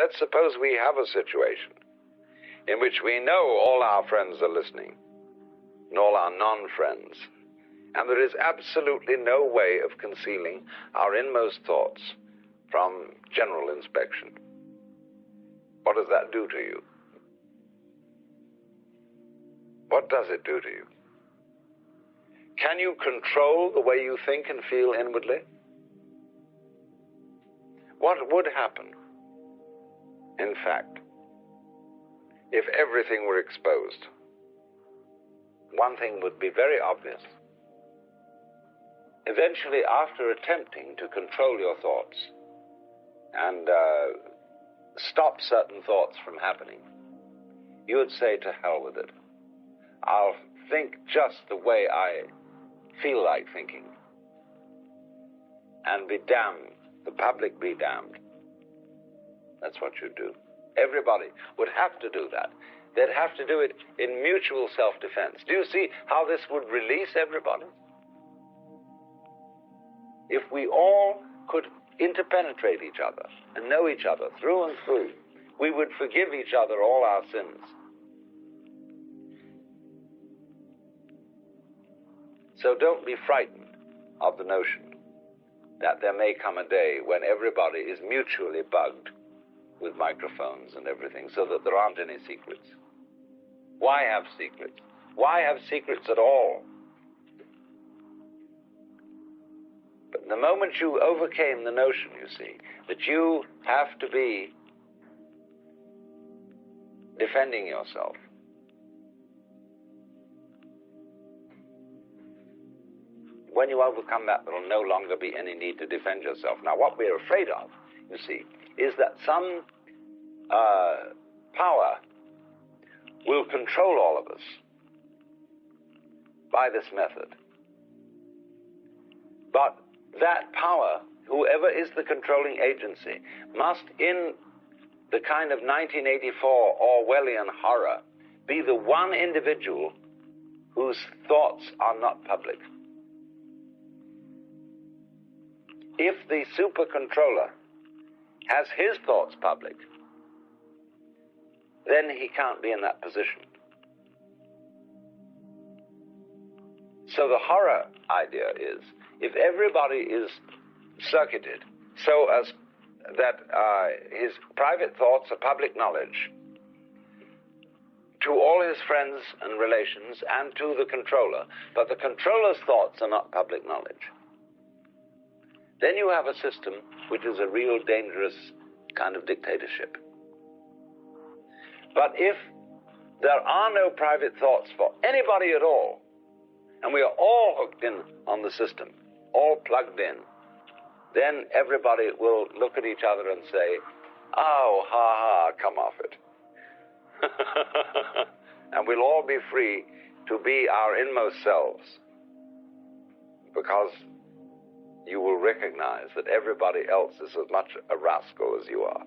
Let's suppose we have a situation in which we know all our friends are listening, and all our non-friends, and there is absolutely no way of concealing our inmost thoughts from general inspection. What does that do to you? What does it do to you? Can you control the way you think and feel inwardly? What would happen, in fact, if everything were exposed? One thing would be very obvious. Eventually, after attempting to control your thoughts and stop certain thoughts from happening, you would say, to hell with it. I'll think just the way I feel like thinking, and be damned, the public be damned. That's what you'd do. Everybody would have to do that. They'd have to do it in mutual self-defense. Do you see how this would release everybody? If we all could interpenetrate each other and know each other through and through, we would forgive each other all our sins. So don't be frightened of the notion that there may come a day when everybody is mutually bugged with microphones and everything, so that there aren't any secrets. Why have secrets? Why have secrets at all? But the moment you overcame the notion, you see, that you have to be defending yourself, when you overcome that, there will no longer be any need to defend yourself. Now, what we're afraid of, you see, is that some power will control all of us by this method. But that power, whoever is the controlling agency, must, in the kind of 1984 Orwellian horror, be the one individual whose thoughts are not public. If the super controller has his thoughts public, then he can't be in that position. So the horror idea is, if everybody is circuited so as that his private thoughts are public knowledge to all his friends and relations and to the controller, but the controller's thoughts are not public knowledge, then you have a system which is a real dangerous kind of dictatorship. But if there are no private thoughts for anybody at all, and we are all hooked in on the system, all plugged in, then everybody will look at each other and say, oh, ha, ha, come off it. And we'll all be free to be our inmost selves, because you will recognize that everybody else is as much a rascal as you are.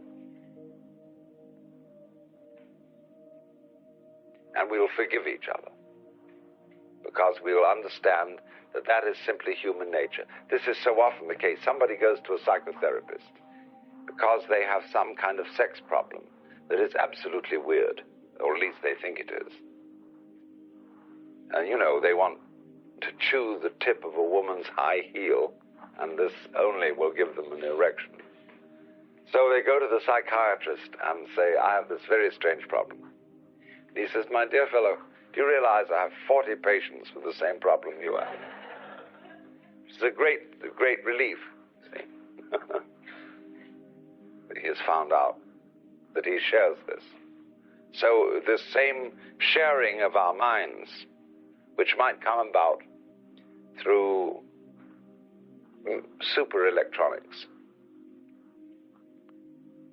And we will forgive each other, because we will understand that that is simply human nature. This is so often the case. Somebody goes to a psychotherapist because they have some kind of sex problem that is absolutely weird, or at least they think it is. And, you know, they want to chew the tip of a woman's high heel, and this only will give them an erection. So they go to the psychiatrist and say, I have this very strange problem. And he says, my dear fellow, do you realize I have 40 patients with the same problem you have? It's a great relief, see. But he has found out that he shares this. So this same sharing of our minds, which might come about through super electronics,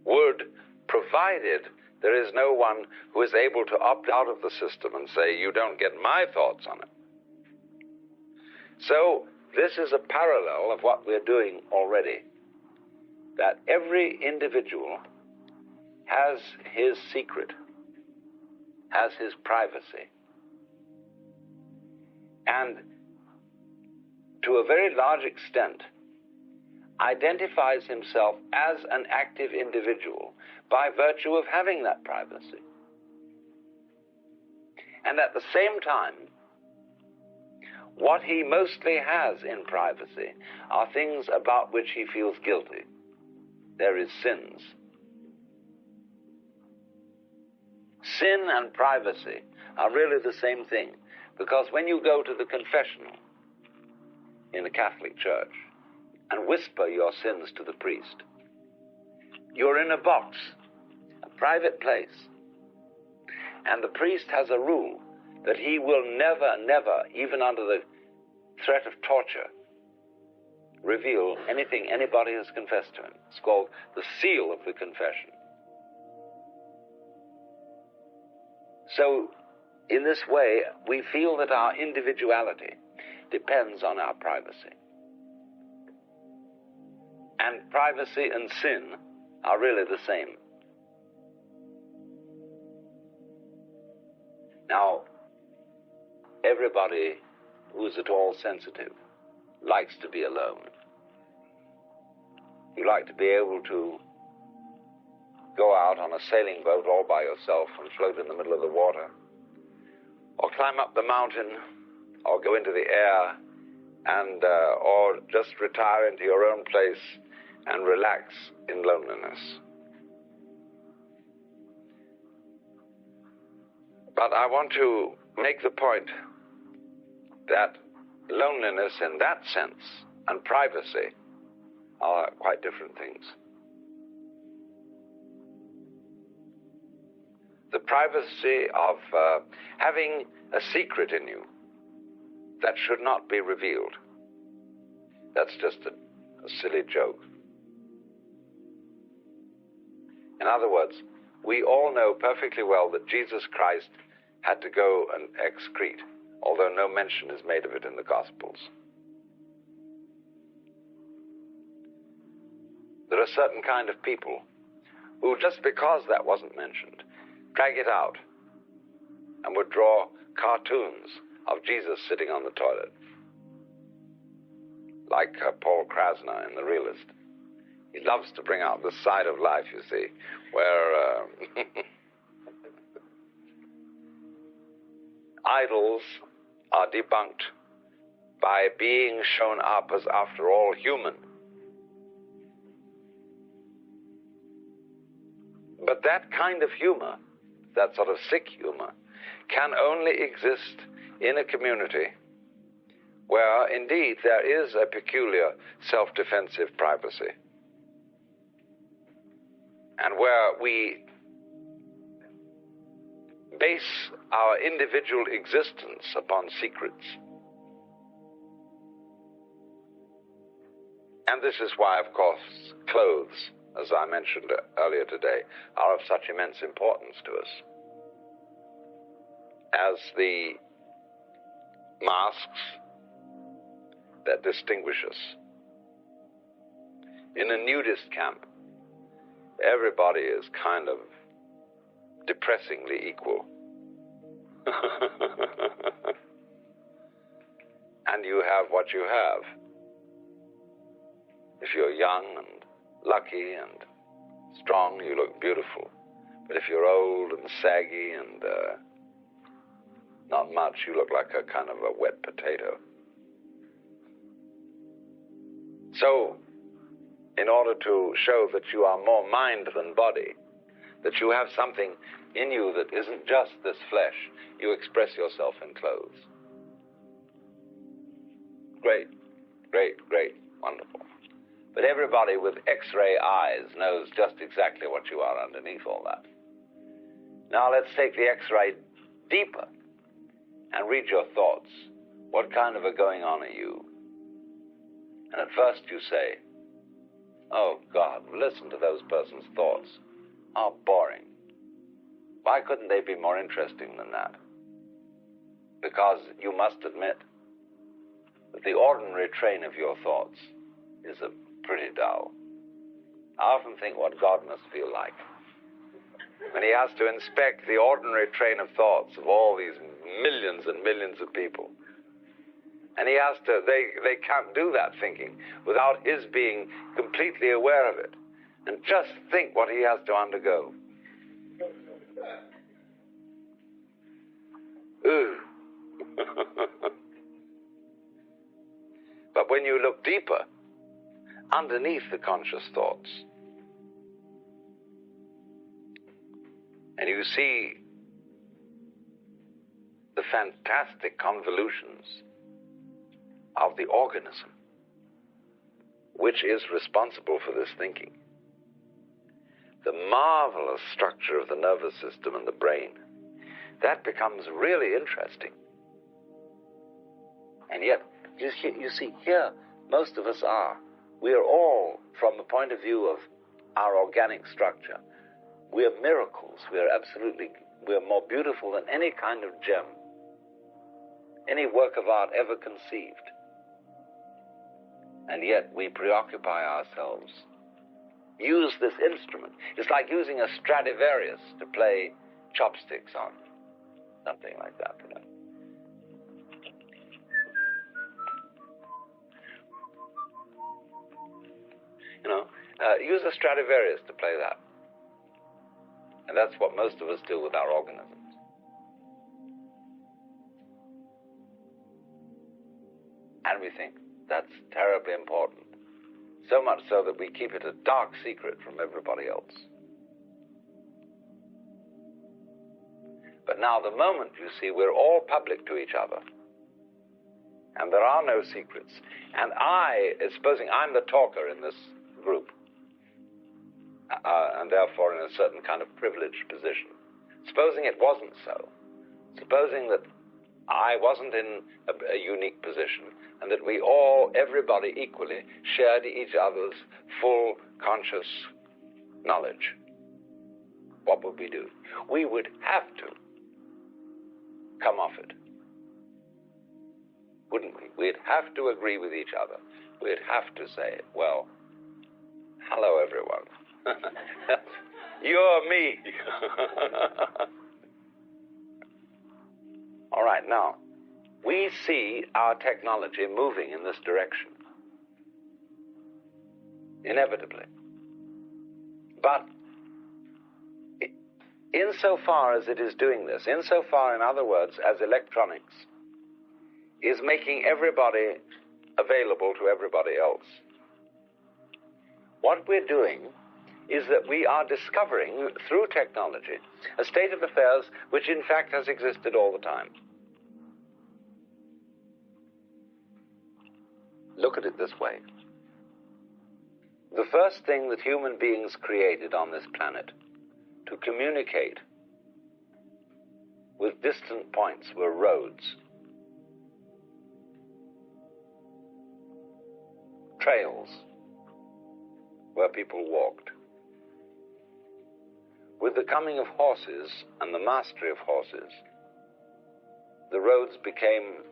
would, provided there is no one who is able to opt out of the system and say, you don't get my thoughts on it. So this is a parallel of what we're doing already, that every individual has his secret, has his privacy. And to a very large extent, identifies himself as an active individual by virtue of having that privacy. And at the same time, what he mostly has in privacy are things about which he feels guilty. There is sins. Sin and privacy are really the same thing, because when you go to the confessional in the Catholic Church and whisper your sins to the priest, you're in a box, a private place, and the priest has a rule that he will never, even under the threat of torture, reveal anything anybody has confessed to him. It's called the seal of the confession. So, in this way, we feel that our individuality depends on our privacy. And privacy and sin are really the same. Now, everybody who is at all sensitive likes to be alone. You like to be able to go out on a sailing boat all by yourself and float in the middle of the water, or climb up the mountain, or go into the air, and or just retire into your own place and relax in loneliness. But I want to make the point that loneliness in that sense and privacy are quite different things. The privacy of having a secret in you that should not be revealed, that's just a silly joke. In other words, we all know perfectly well that Jesus Christ had to go and excrete, although no mention is made of it in the Gospels. There are certain kind of people who, just because that wasn't mentioned, drag it out and would draw cartoons of Jesus sitting on the toilet, like Paul Krasner in The Realist. He loves to bring out the side of life, you see, where idols are debunked by being shown up as, after all, human. But that kind of humor, that sort of sick humor, can only exist in a community where, indeed, there is a peculiar self-defensive privacy, and where we base our individual existence upon secrets. And this is why, of course, clothes, as I mentioned earlier today, are of such immense importance to us, as the masks that distinguish us. In a nudist camp, everybody is kind of depressingly equal. And you have what you have. If you're young and lucky and strong, you look beautiful. But if you're old and saggy and not much, you look like a kind of a wet potato. So, in order to show that you are more mind than body, that you have something in you that isn't just this flesh, you express yourself in clothes. Great, great, great, wonderful. But everybody with X-ray eyes knows just exactly what you are underneath all that. Now let's take the X-ray deeper and read your thoughts. What kind of a going on are you? And at first you say, oh God, listen to those person's thoughts. How boring. Why couldn't they be more interesting than that? Because you must admit that the ordinary train of your thoughts is pretty dull. I often think what God must feel like when he has to inspect the ordinary train of thoughts of all these millions and millions of people. And he has to, they can't do that thinking without his being completely aware of it. And just think what he has to undergo. Ooh. But when you look deeper, underneath the conscious thoughts, and you see the fantastic convolutions of the organism, which is responsible for this thinking, the marvelous structure of the nervous system and the brain, that becomes really interesting. And yet, you see, here, most of us are. We are all, from the point of view of our organic structure, we are miracles. We are more beautiful than any kind of gem, any work of art ever conceived. And yet we preoccupy ourselves. Use this instrument. It's like using a Stradivarius to play chopsticks on. Something like that, you know. Use a Stradivarius to play that. And that's what most of us do with our organisms. And we think that's terribly important. So much so that we keep it a dark secret from everybody else. But now the moment, you see, we're all public to each other. And there are no secrets. And supposing I'm the talker in this group, and therefore in a certain kind of privileged position, supposing it wasn't so, supposing that I wasn't in a unique position, and that we all, everybody equally, shared each other's full conscious knowledge, what would we do? We would have to come off it, wouldn't we? We'd have to agree with each other. We'd have to say, well, hello, everyone. You're me. All right, now, we see our technology moving in this direction, inevitably. But insofar as it is doing this, insofar, in other words, as electronics is making everybody available to everybody else, what we're doing is that we are discovering, through technology, a state of affairs which in fact has existed all the time. Look at it this way. The first thing that human beings created on this planet to communicate with distant points were roads, trails where people walked. With the coming of horses and the mastery of horses, the roads became,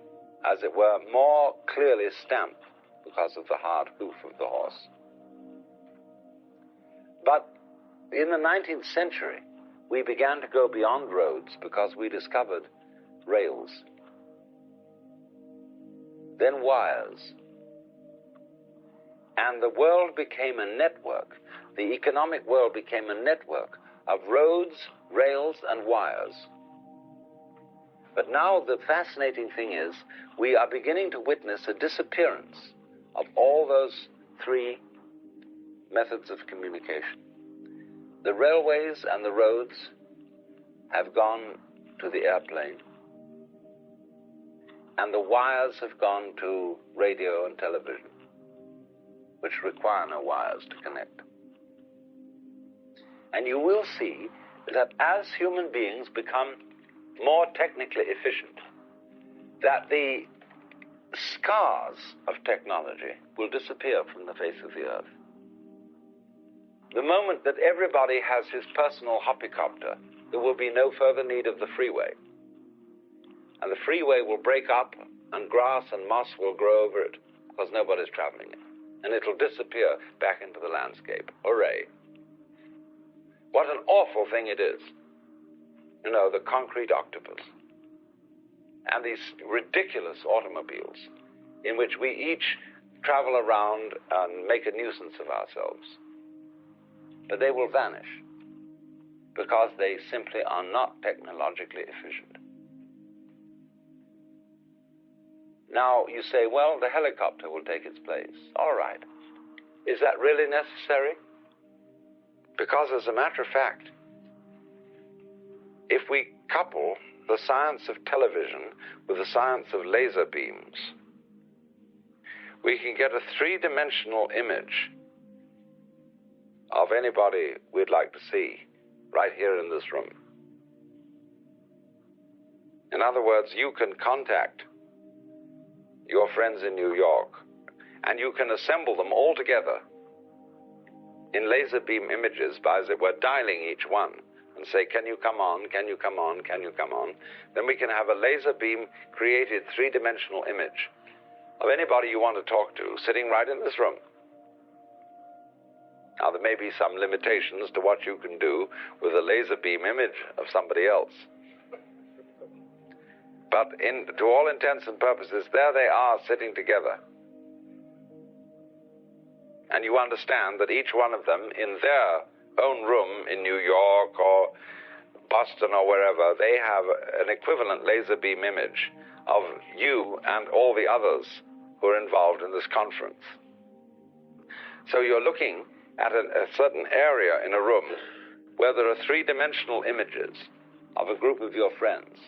as it were, more clearly stamped because of the hard hoof of the horse. But in the 19th century, we began to go beyond roads because we discovered rails, then wires, and the world became a network. The economic world became a network of roads, rails, and wires. But now the fascinating thing is we are beginning to witness a disappearance of all those three methods of communication. The railways and the roads have gone to the airplane, and the wires have gone to radio and television, which require no wires to connect. And you will see that as human beings become more technically efficient, that the scars of technology will disappear from the face of the earth. The moment that everybody has his personal hoppycopter, there will be no further need of the freeway. And the freeway will break up, and grass and moss will grow over it, because nobody's traveling it. And it'll disappear back into the landscape. Hooray. What an awful thing it is. You know, the concrete octopus. And these ridiculous automobiles. in which we each travel around and make a nuisance of ourselves. But they will vanish because they simply are not technologically efficient. Now you say, well, the helicopter will take its place. All right. Is that really necessary? Because as a matter of fact, if we couple the science of television with the science of laser beams, we can get a three-dimensional image of anybody we'd like to see right here in this room. In other words, you can contact your friends in New York, and you can assemble them all together in laser beam images by, as it were, dialing each one and say, can you come on, can you come on, can you come on? Then we can have a laser beam created three-dimensional image of anybody you want to talk to sitting right in this room. Now, there may be some limitations to what you can do with a laser beam image of somebody else. But to all intents and purposes, there they are sitting together. And you understand that each one of them, in their own room in New York or Boston or wherever, they have an equivalent laser beam image of you and all the others who are involved in this conference. So you're looking at a certain area in a room where there are three-dimensional images of a group of your friends.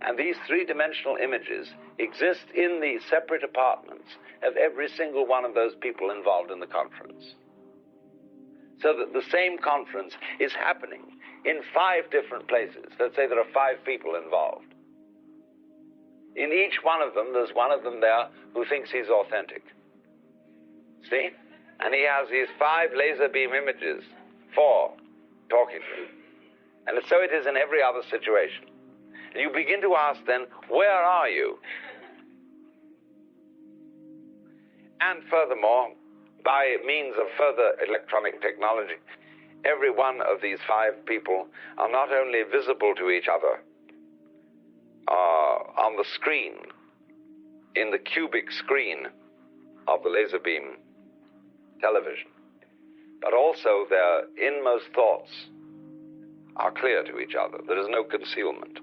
And these three-dimensional images exist in the separate apartments of every single one of those people involved in the conference. So that the same conference is happening in 5 different places. Let's say there are 5 people involved. In each one of them, there's one of them there who thinks he's authentic. See? And he has these 5 laser beam images, 4, talking to him. And so it is in every other situation. And you begin to ask then, where are you? And furthermore, by means of further electronic technology, every one of these 5 people are not only visible to each other on the screen, in the cubic screen of the laser beam television, but also their inmost thoughts are clear to each other. There is no concealment.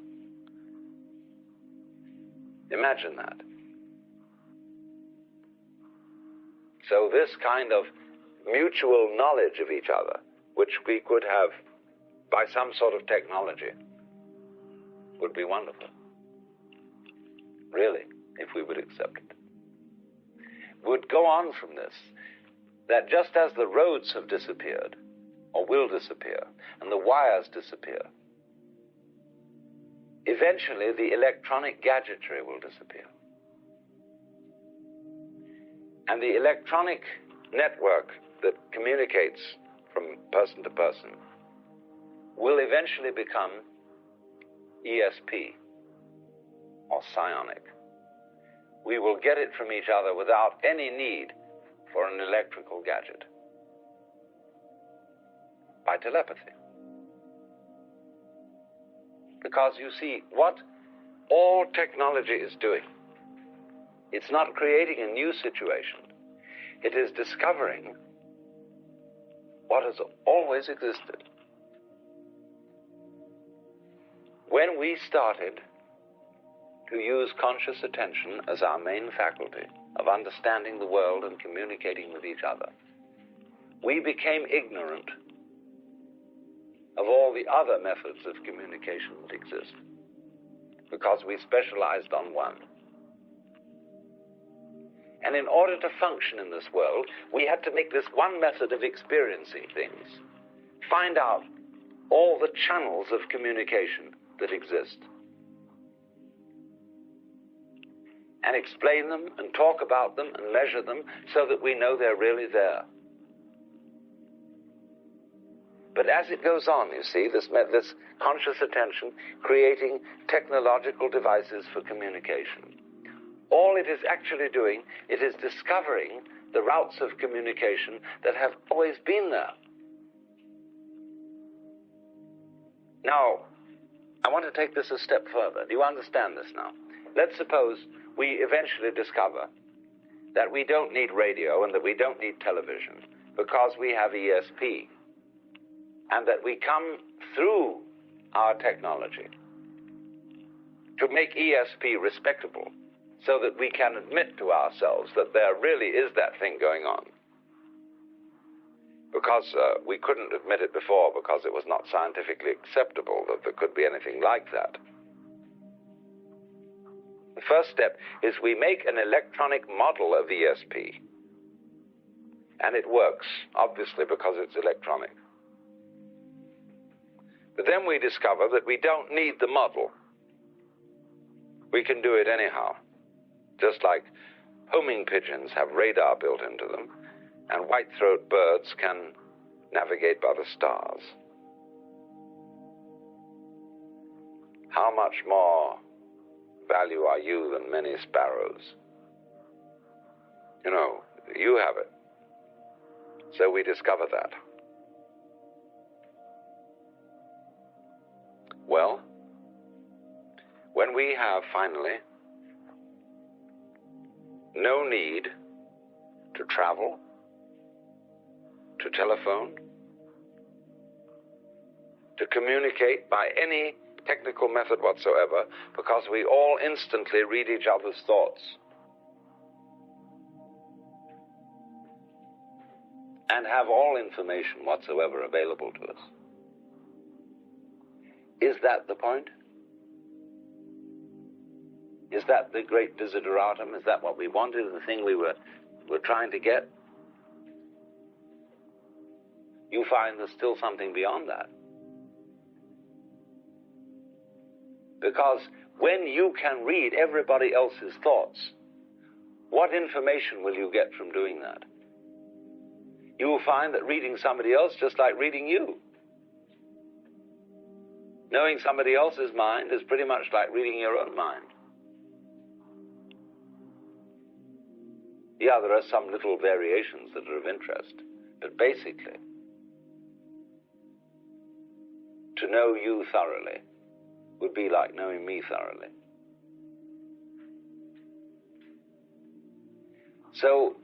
Imagine that. So this kind of mutual knowledge of each other, which we could have by some sort of technology, would be wonderful. Really, if we would accept it. Would go on from this, that just as the roads have disappeared, or will disappear, and the wires disappear, eventually the electronic gadgetry will disappear. And the electronic network that communicates from person to person will eventually become ESP, or psionic. We will get it from each other without any need for an electrical gadget, by telepathy. Because you see, what all technology is doing, it's not creating a new situation. It is discovering what has always existed. When we started to use conscious attention as our main faculty of understanding the world and communicating with each other, we became ignorant of all the other methods of communication that exist, because we specialized on one. And in order to function in this world, we had to make this one method of experiencing things, find out all the channels of communication that exist, and explain them and talk about them and measure them so that we know they're really there. But as it goes on, you see, this conscious attention creating technological devices for communication, all it is actually doing, it is discovering the routes of communication that have always been there. Now, I want to take this a step further. Do you understand this now? Let's suppose we eventually discover that we don't need radio and that we don't need television because we have ESP, and that we come through our technology to make ESP respectable so that we can admit to ourselves that there really is that thing going on. Because we couldn't admit it before because it was not scientifically acceptable that there could be anything like that. The first step is we make an electronic model of ESP. And it works, obviously, because it's electronic. But then we discover that we don't need the model. We can do it anyhow. Just like homing pigeons have radar built into them, and white-throat birds can navigate by the stars. How much more value are you than many sparrows? You know, you have it. So we discover that. Well, when we have finally no need to travel, to telephone, to communicate by any technical method whatsoever, because we all instantly read each other's thoughts. And have all information whatsoever available to us. Is that the point? Is that the great desideratum? Is that what we wanted, the thing we were trying to get? You find there's still something beyond that. Because when you can read everybody else's thoughts, what information will you get from doing that? You will find that reading somebody else just like reading you. Knowing somebody else's mind is pretty much like reading your own mind. Yeah, there are some little variations that are of interest, but basically, to know you thoroughly would be like knowing me thoroughly. So,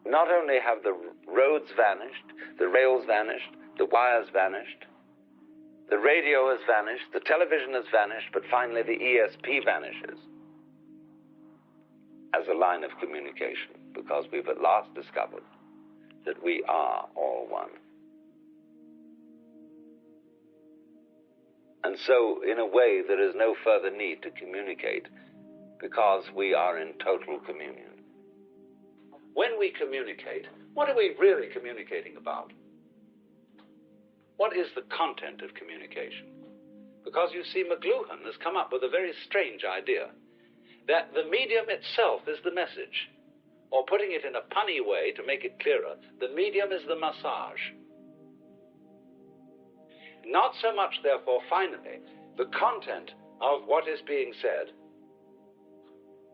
not only have the roads vanished, the rails vanished, the wires vanished, the radio has vanished, the television has vanished, but finally the ESP vanishes as a line of communication, because we've at last discovered that we are all one. And so, in a way, there is no further need to communicate, because we are in total communion. When we communicate, what are we really communicating about? What is the content of communication? Because you see, McLuhan has come up with a very strange idea, that the medium itself is the message. Or putting it in a punny way to make it clearer, the medium is the massage. Not so much, therefore, finally, the content of what is being said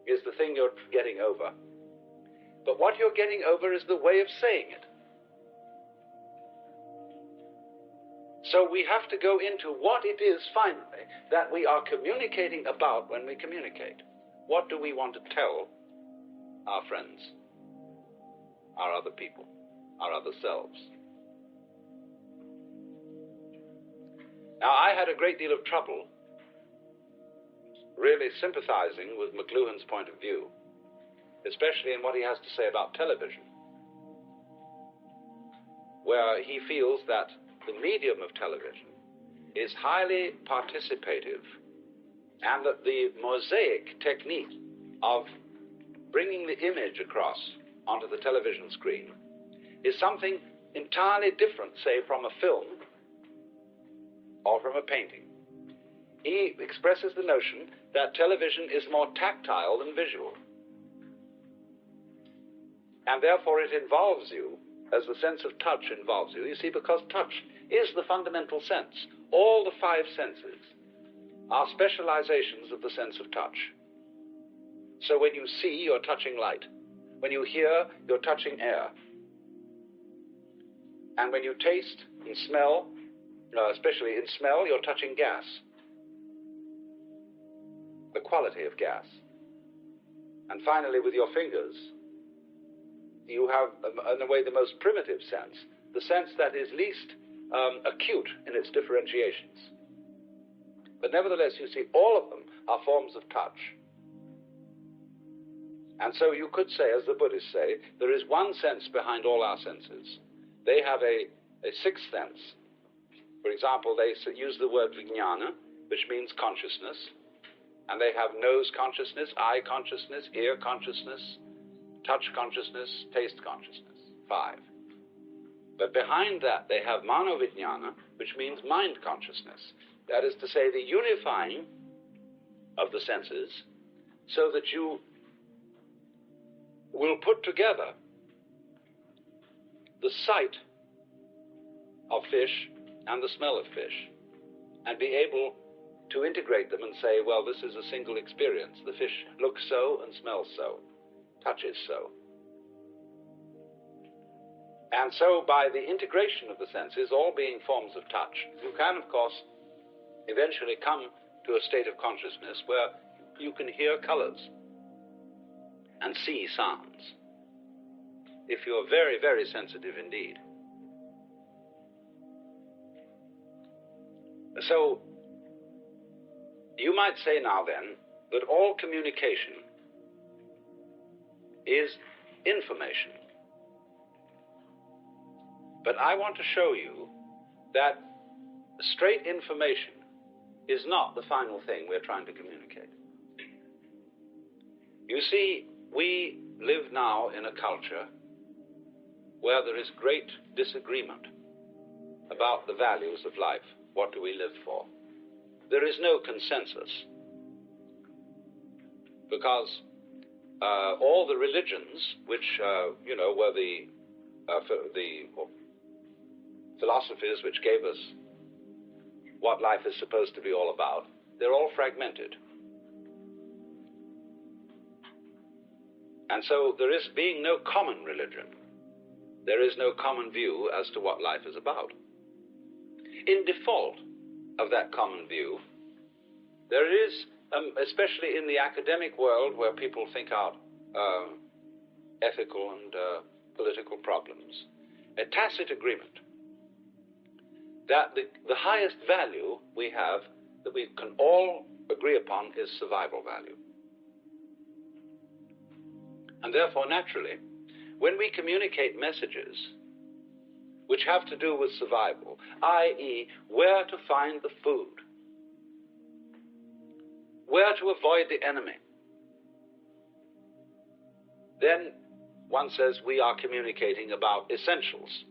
is the thing you're getting over. But what you're getting over is the way of saying it. So we have to go into what it is, finally, that we are communicating about when we communicate. What do we want to tell our friends, our other people, our other selves? Now, I had a great deal of trouble really sympathizing with McLuhan's point of view, especially in what he has to say about television, where he feels that the medium of television is highly participative, and that the mosaic technique of bringing the image across onto the television screen is something entirely different, say, from a film or from a painting. He expresses the notion that television is more tactile than visual, and therefore it involves you as the sense of touch involves you. You see, because touch is the fundamental sense. All the five senses are specializations of the sense of touch. So when you see, you're touching light. When you hear, you're touching air. And when you taste and smell, especially in smell, you're touching gas. The quality of gas. And finally, with your fingers, you have, in a way, the most primitive sense, the sense that is least acute in its differentiations. But nevertheless, you see, all of them are forms of touch. And so you could say, as the Buddhists say, there is one sense behind all our senses. They have a sixth sense. For example, they use the word vijnana, which means consciousness. And they have nose consciousness, eye consciousness, ear consciousness, touch consciousness, taste consciousness. 5. But behind that, they have manovijnana, which means mind consciousness. That is to say, the unifying of the senses so that you will put together the sight of fish and the smell of fish and be able to integrate them and say, well, this is a single experience. The fish looks so and smells so, touches so. And so by the integration of the senses, all being forms of touch, you can, of course, eventually come to a state of consciousness where you can hear colors and see sounds, if you're very, very sensitive indeed. So, you might say now then that all communication is information. But I want to show you that straight information is not the final thing we're trying to communicate. You see, we live now in a culture where there is great disagreement about the values of life. What do we live for? There is no consensus, because all the religions, which were the philosophies which gave us what life is supposed to be all about, they're all fragmented. And so there is being no common religion. There is no common view as to what life is about. In default of that common view, there is, especially in the academic world where people think out ethical and political problems, a tacit agreement that the highest value we have, that we can all agree upon, is survival value. And therefore, naturally, when we communicate messages which have to do with survival, i.e., where to find the food, where to avoid the enemy, then one says we are communicating about essentials.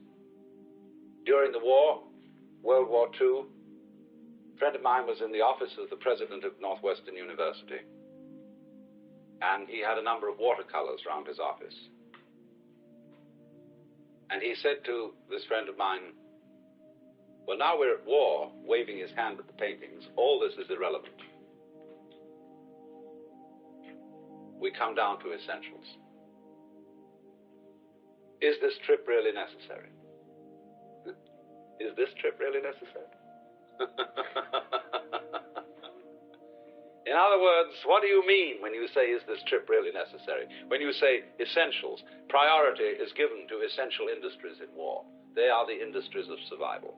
During the war, World War II, a friend of mine was in the office of the president of Northwestern University, and he had a number of watercolors around his office. And he said to this friend of mine, well, now we're at war, waving his hand at the paintings, all this is irrelevant. We come down to essentials. Is this trip really necessary? Is this trip really necessary? In other words, what do you mean when you say, is this trip really necessary? When you say essentials, priority is given to essential industries in war. They are the industries of survival.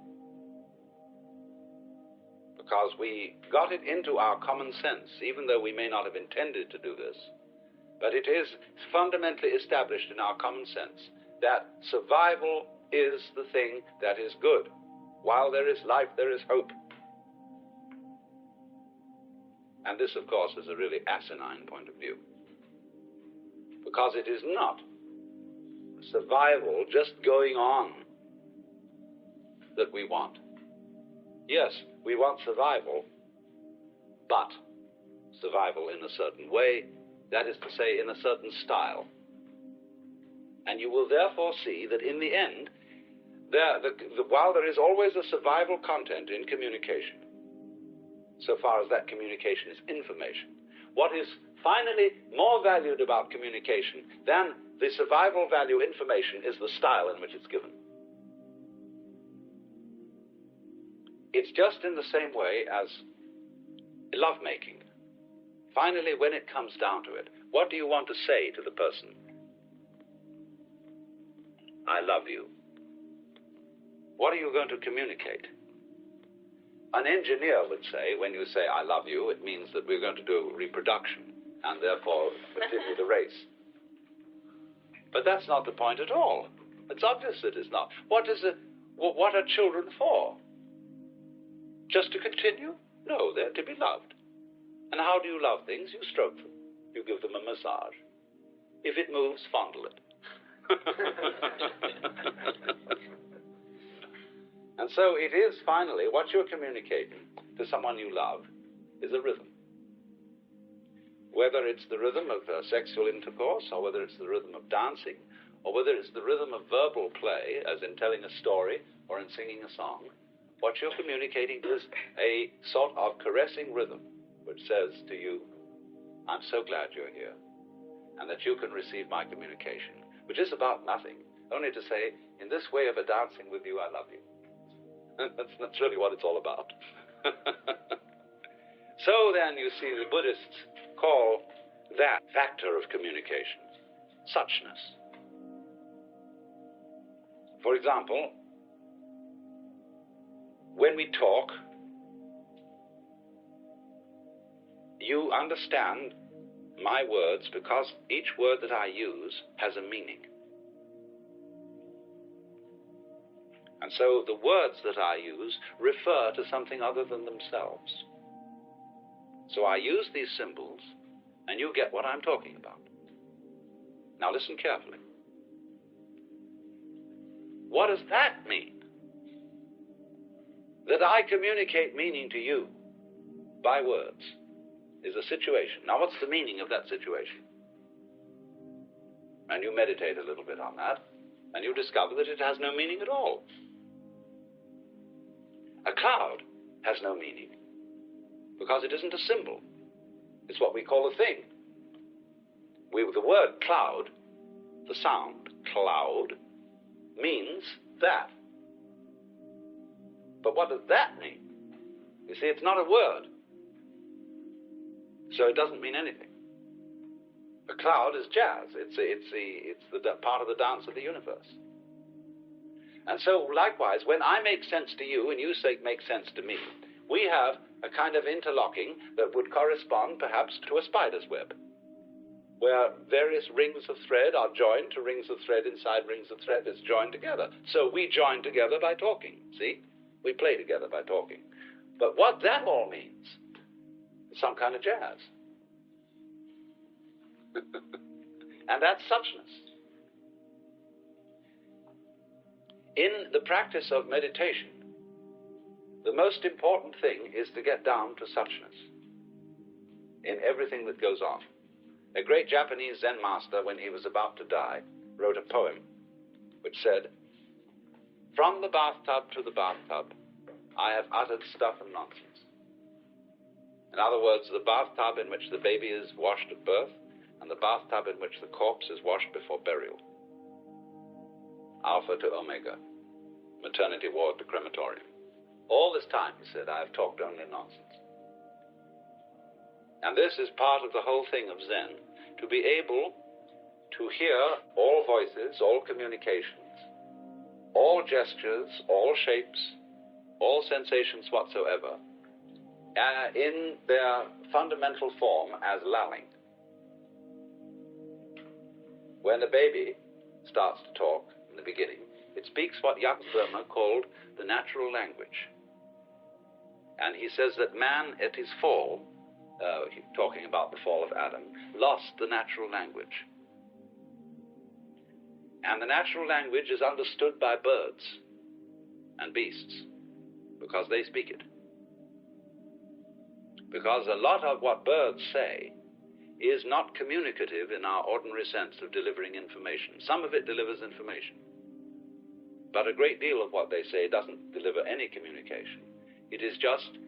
Because we got it into our common sense, even though we may not have intended to do this, but it is fundamentally established in our common sense that survival is the thing that is good. While there is life, there is hope. And this, of course, is a really asinine point of view, because it is not survival just going on that we want. Yes, we want survival, but survival in a certain way, that is to say, in a certain style. And you will therefore see that in the end, while there is always a survival content in communication, so far as that communication is information, what is finally more valued about communication than the survival value information is the style in which it's given. It's just in the same way as lovemaking. Finally, when it comes down to it, What do you want to say to the person? I love you. What are you going to communicate? An engineer would say, when you say I love you, it means that we're going to do reproduction and therefore continue the race. But that's not the point at all. It's obvious it is not. What are children for? Just to continue? No, they're to be loved. And how do you love things? You stroke them. You give them a massage. If it moves, fondle it. And so it is finally what you're communicating to someone you love is a rhythm. Whether it's the rhythm of sexual intercourse, or whether it's the rhythm of dancing, or whether it's the rhythm of verbal play, as in telling a story or in singing a song, what you're communicating is a sort of caressing rhythm which says to you, I'm so glad you're here, and that you can receive my communication, which is about nothing, only to say, in this way of a dancing with you, I love you. That's really what it's all about. So then, you see, the Buddhists call that factor of communication suchness. For example, when we talk, you understand my words because each word that I use has a meaning. And so the words that I use refer to something other than themselves. So I use these symbols, and you get what I'm talking about. Now listen carefully. What does that mean? That I communicate meaning to you by words is a situation. Now what's the meaning of that situation? And you meditate a little bit on that, and you discover that it has no meaning at all. A cloud has no meaning because it isn't a symbol. It's what we call a thing. The word cloud, the sound cloud, means that. But what does that mean? You see, it's not a word. So it doesn't mean anything. A cloud is jazz. It's the part of the dance of the universe. And so, likewise, when I make sense to you and you make sense to me, we have a kind of interlocking that would correspond perhaps to a spider's web, where various rings of thread are joined to rings of thread inside rings of thread that's joined together. So we join together by talking, see? We play together by talking. But what that all means is some kind of jazz. And that's suchness. In the practice of meditation, the most important thing is to get down to suchness in everything that goes on. A great Japanese Zen master, when he was about to die, wrote a poem which said, "From the bathtub to the bathtub, I have uttered stuff and nonsense." In other words, the bathtub in which the baby is washed at birth and the bathtub in which the corpse is washed before burial. Alpha to Omega, maternity ward to crematorium. All this time, he said, I have talked only nonsense. And this is part of the whole thing of Zen, to be able to hear all voices, all communications, all gestures, all shapes, all sensations whatsoever, in their fundamental form as lalling. When the baby starts to talk in the beginning, it speaks what Jakob Böhme called the natural language. And he says that man at his fall, talking about the fall of Adam, lost the natural language. And the natural language is understood by birds and beasts because they speak it. Because a lot of what birds say is not communicative in our ordinary sense of delivering information. Some of it delivers information. But a great deal of what they say doesn't deliver any communication. It is just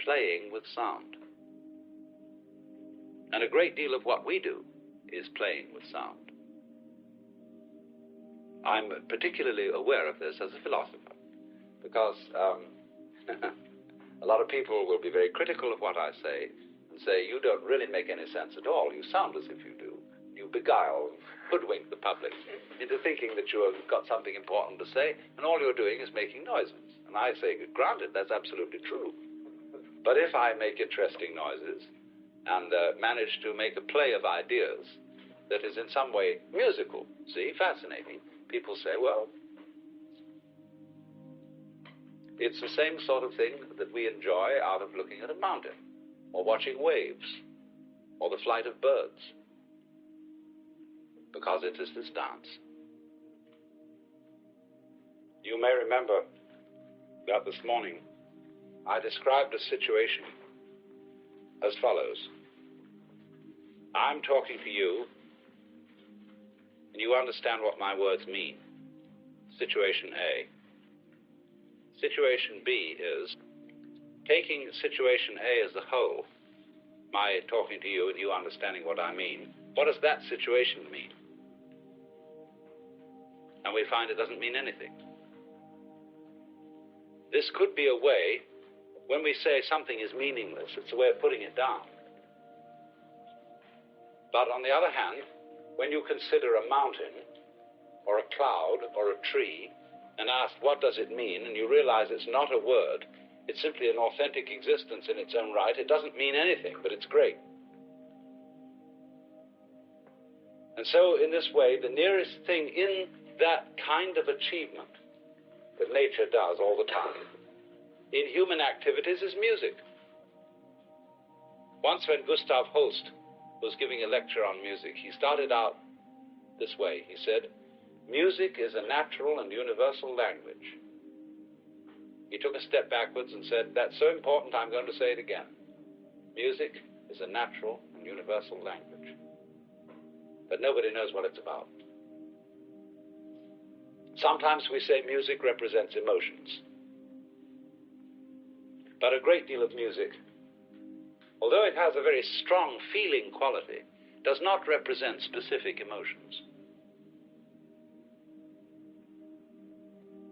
playing with sound. And a great deal of what we do is playing with sound. I'm particularly aware of this as a philosopher, because a lot of people will be very critical of what I say and say, you don't really make any sense at all. You sound as if you do. You beguile, hoodwink the public into thinking that you have got something important to say, and all you're doing is making noises. And I say, granted, that's absolutely true. But if I make interesting noises and manage to make a play of ideas that is in some way musical, see, fascinating, people say, well, it's the same sort of thing that we enjoy out of looking at a mountain, or watching waves, or the flight of birds, because it is this dance. You may remember that this morning I described a situation as follows. I'm talking to you, and you understand what my words mean. Situation A. Situation B is, taking situation A as a whole, my talking to you and you understanding what I mean, what does that situation mean? And we find it doesn't mean anything. This could be a way, when we say something is meaningless, it's a way of putting it down. But on the other hand, when you consider a mountain, or a cloud, or a tree, and ask what does it mean, and you realize it's not a word, it's simply an authentic existence in its own right, it doesn't mean anything, but it's great. And so, in this way, the nearest thing in that kind of achievement that nature does all the time in human activities is music. Once when Gustav Holst was giving a lecture on music, he started out this way. He said, music is a natural and universal language. He took a step backwards and said, that's so important I'm going to say it again. Music is a natural and universal language. But nobody knows what it's about. Sometimes we say music represents emotions. But a great deal of music, although it has a very strong feeling quality, does not represent specific emotions.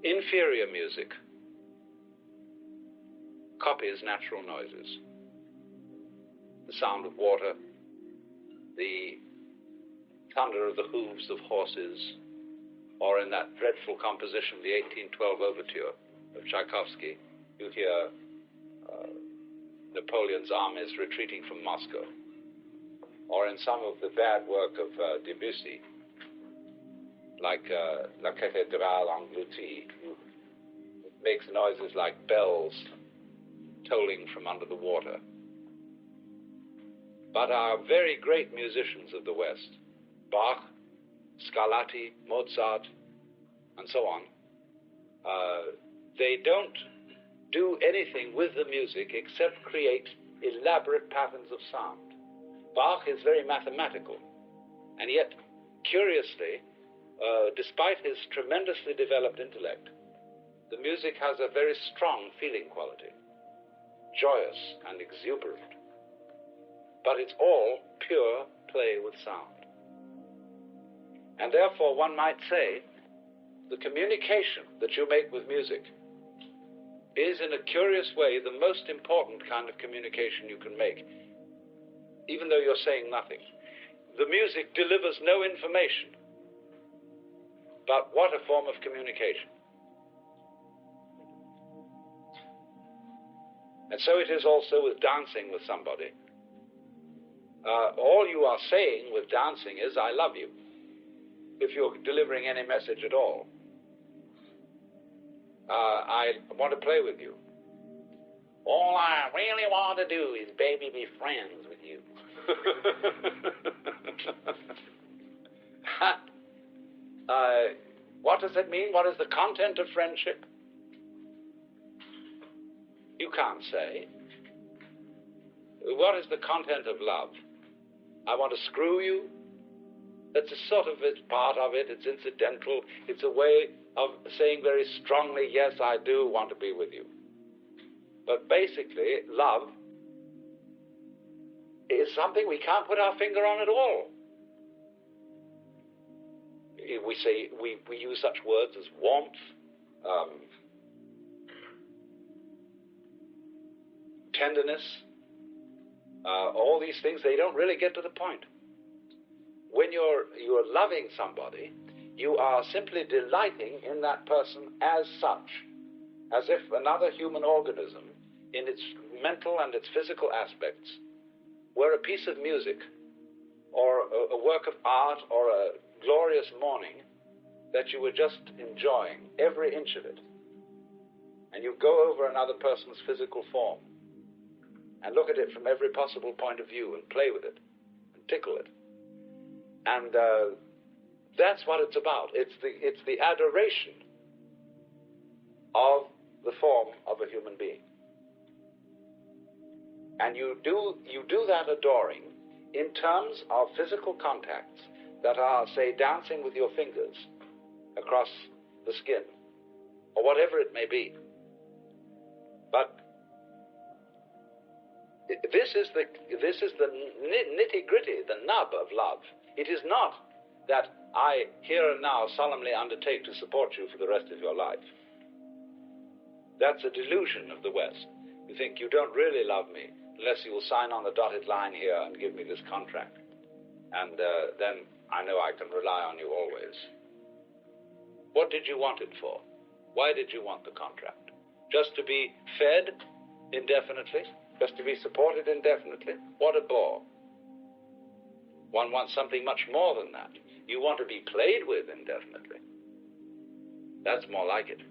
Inferior music copies natural noises. The sound of water, the thunder of the hooves of horses, or in that dreadful composition, the 1812 Overture of Tchaikovsky, you hear Napoleon's armies retreating from Moscow. Or in some of the bad work of Debussy, like La Cathédrale Engloutie, it makes noises like bells tolling from under the water. But our very great musicians of the West, Bach, Scarlatti, Mozart, and so on, they don't do anything with the music except create elaborate patterns of sound. Bach is very mathematical, and yet, curiously, despite his tremendously developed intellect, the music has a very strong feeling quality, joyous and exuberant. But it's all pure play with sound. And therefore, one might say, the communication that you make with music is, in a curious way, the most important kind of communication you can make, even though you're saying nothing. The music delivers no information, but what a form of communication. And so it is also with dancing with somebody. All you are saying with dancing is, I love you, if you're delivering any message at all. I want to play with you. All I really want to do is, baby, be friends with you. What does it mean? What is the content of friendship? You can't say. What is the content of love? I want to screw you? That's a sort of, it's part of it, it's incidental, it's a way of saying very strongly, yes, I do want to be with you. But basically, love is something we can't put our finger on at all. We say, we use such words as warmth, tenderness, all these things, they don't really get to the point. When you're loving somebody, you are simply delighting in that person as such, as if another human organism, in its mental and its physical aspects, were a piece of music, or a work of art, or a glorious morning that you were just enjoying every inch of it. And you go over another person's physical form and look at it from every possible point of view and play with it and tickle it. And that's what it's about. It's the adoration of the form of a human being. And you do that adoring in terms of physical contacts that are, say, dancing with your fingers across the skin, or whatever it may be. But this is the nitty-gritty, the nub of love. It is not that I here and now solemnly undertake to support you for the rest of your life. That's a delusion of the West. You think you don't really love me unless you will sign on the dotted line here and give me this contract. And then I know I can rely on you always. What did you want it for? Why did you want the contract? Just to be fed indefinitely? Just to be supported indefinitely? What a bore. One wants something much more than that. You want to be played with indefinitely. That's more like it.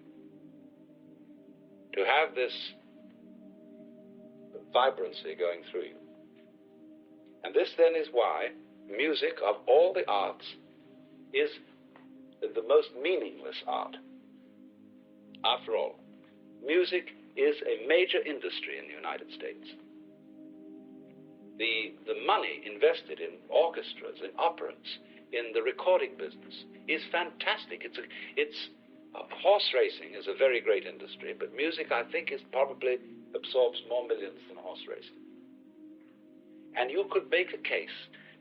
To have this vibrancy going through you. And this then is why music, of all the arts, is the most meaningless art. After all, music is a major industry in the United States. The money invested in orchestras, in operas, in the recording business is fantastic. Horse racing is a very great industry, but music, I think, probably absorbs more millions than horse racing. And you could make a case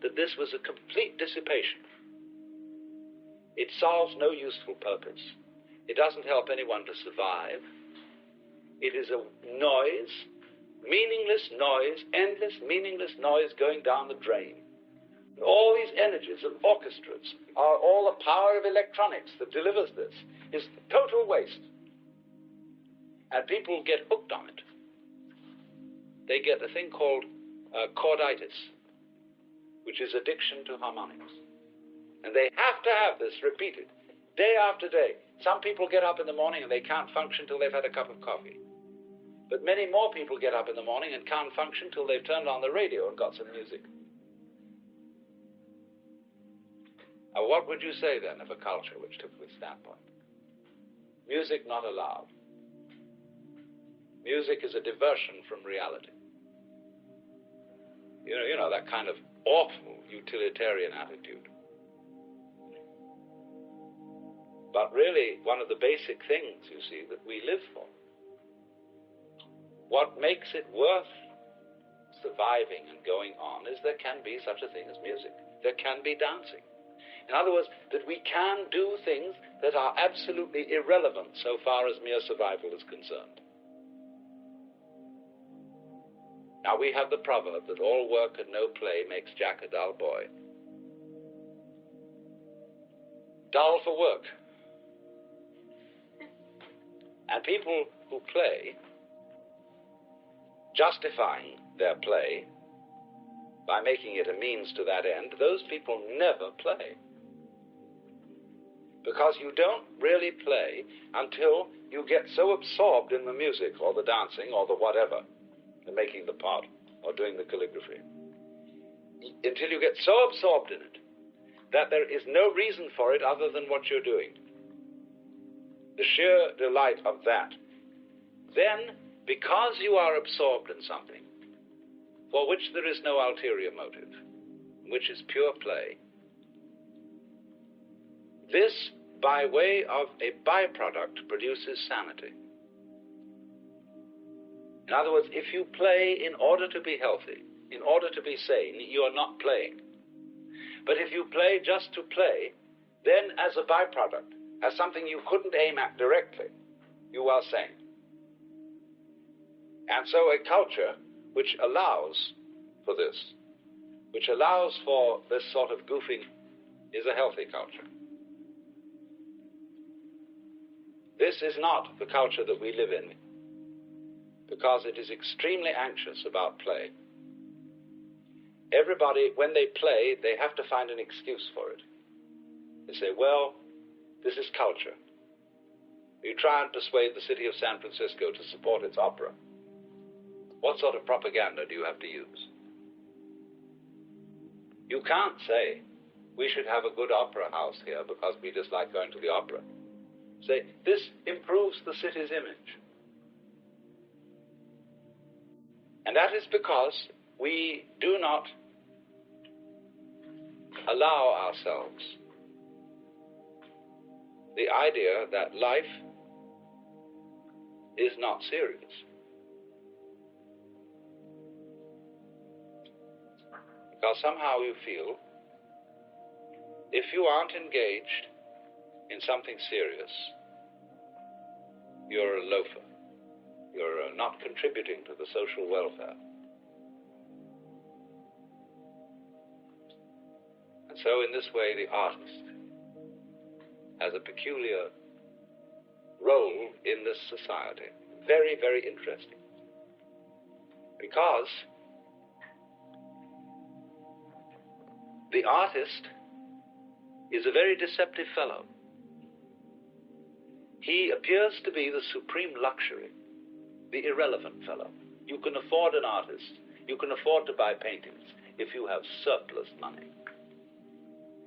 that this was a complete dissipation. It solves no useful purpose. It doesn't help anyone to survive. It is a noise, meaningless noise, endless meaningless noise going down the drain. And all these energies of orchestras are all the power of electronics that delivers this. Is total waste. And people get hooked on it. They get a thing called chorditis, which is addiction to harmonics. And they have to have this repeated day after day. Some people get up in the morning and they can't function till they've had a cup of coffee. But many more people get up in the morning and can't function till they've turned on the radio and got some music. Now, what would you say then of a culture which took this standpoint? Music not allowed. Music is a diversion from reality. You know, that kind of awful utilitarian attitude. But really, one of the basic things, you see, that we live for, what makes it worth surviving and going on is there can be such a thing as music. There can be dancing. In other words, that we can do things that are absolutely irrelevant so far as mere survival is concerned. Now, we have the proverb that all work and no play makes Jack a dull boy. Dull for work. And people who play, justifying their play by making it a means to that end, those people never play. Because you don't really play until you get so absorbed in the music or the dancing or the whatever, the making the pot or doing the calligraphy, until you get so absorbed in it that there is no reason for it other than what you're doing. The sheer delight of that. Then, because you are absorbed in something for which there is no ulterior motive, which is pure play, this, by way of a byproduct, produces sanity. In other words, if you play in order to be healthy, in order to be sane, you are not playing. But if you play just to play, then as a byproduct, as something you couldn't aim at directly, you are sane. And so a culture which allows for this, which allows for this sort of goofing, is a healthy culture. This is not the culture that we live in, because it is extremely anxious about play. Everybody, when they play, they have to find an excuse for it. They say, well, this is culture. You try and persuade the city of San Francisco to support its opera. What sort of propaganda do you have to use? You can't say, we should have a good opera house here because we dislike going to the opera. Say, this improves the city's image. And that is because we do not allow ourselves the idea that life is not serious. Because somehow you feel, if you aren't engaged in something serious, you're a loafer. You're not contributing to the social welfare. And so in this way, the artist has a peculiar role in this society. Very, very interesting. Because the artist is a very deceptive fellow. He appears to be the supreme luxury, the irrelevant fellow. You can afford an artist. You can afford to buy paintings if you have surplus money.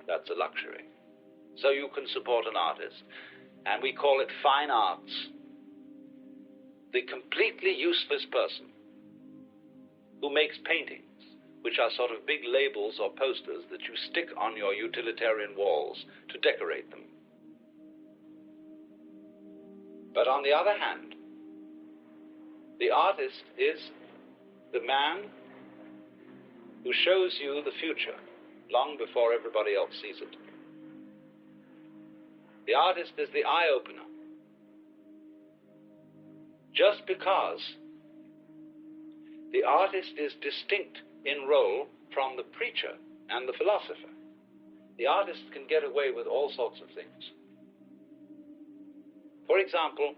That's a luxury. So you can support an artist, and we call it fine arts. The completely useless person who makes paintings, which are sort of big labels or posters that you stick on your utilitarian walls to decorate them. But on the other hand, the artist is the man who shows you the future long before everybody else sees it. The artist is the eye-opener. Just because the artist is distinct in role from the preacher and the philosopher, the artist can get away with all sorts of things. For example,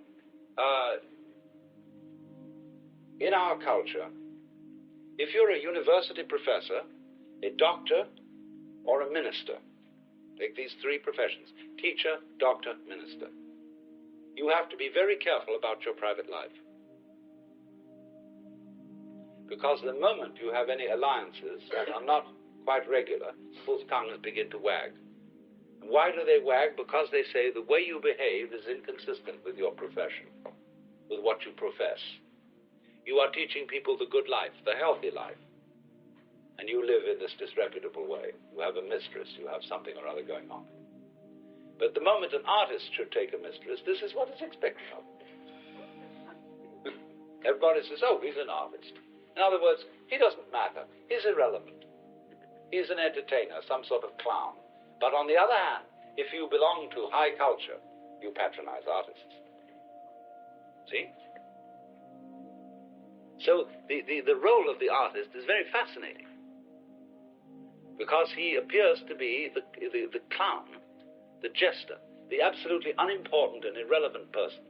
in our culture, if you're a university professor, a doctor, or a minister, take these three professions, teacher, doctor, minister, you have to be very careful about your private life. Because the moment you have any alliances that are not quite regular, people's tongues begin to wag. And why do they wag? Because they say the way you behave is inconsistent with your profession, with what you profess. You are teaching people the good life, the healthy life, and you live in this disreputable way. You have a mistress, you have something or other going on. But the moment an artist should take a mistress, this is what is expected of him. Everybody says, oh, he's an artist. In other words, he doesn't matter. He's irrelevant. He's an entertainer, some sort of clown. But on the other hand, if you belong to high culture, you patronize artists. See? So the role of the artist is very fascinating, because he appears to be the clown, the jester, the absolutely unimportant and irrelevant person.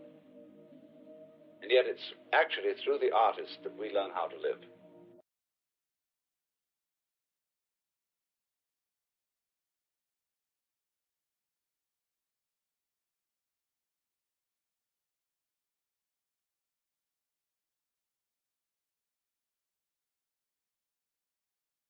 And yet it's actually through the artist that we learn how to live.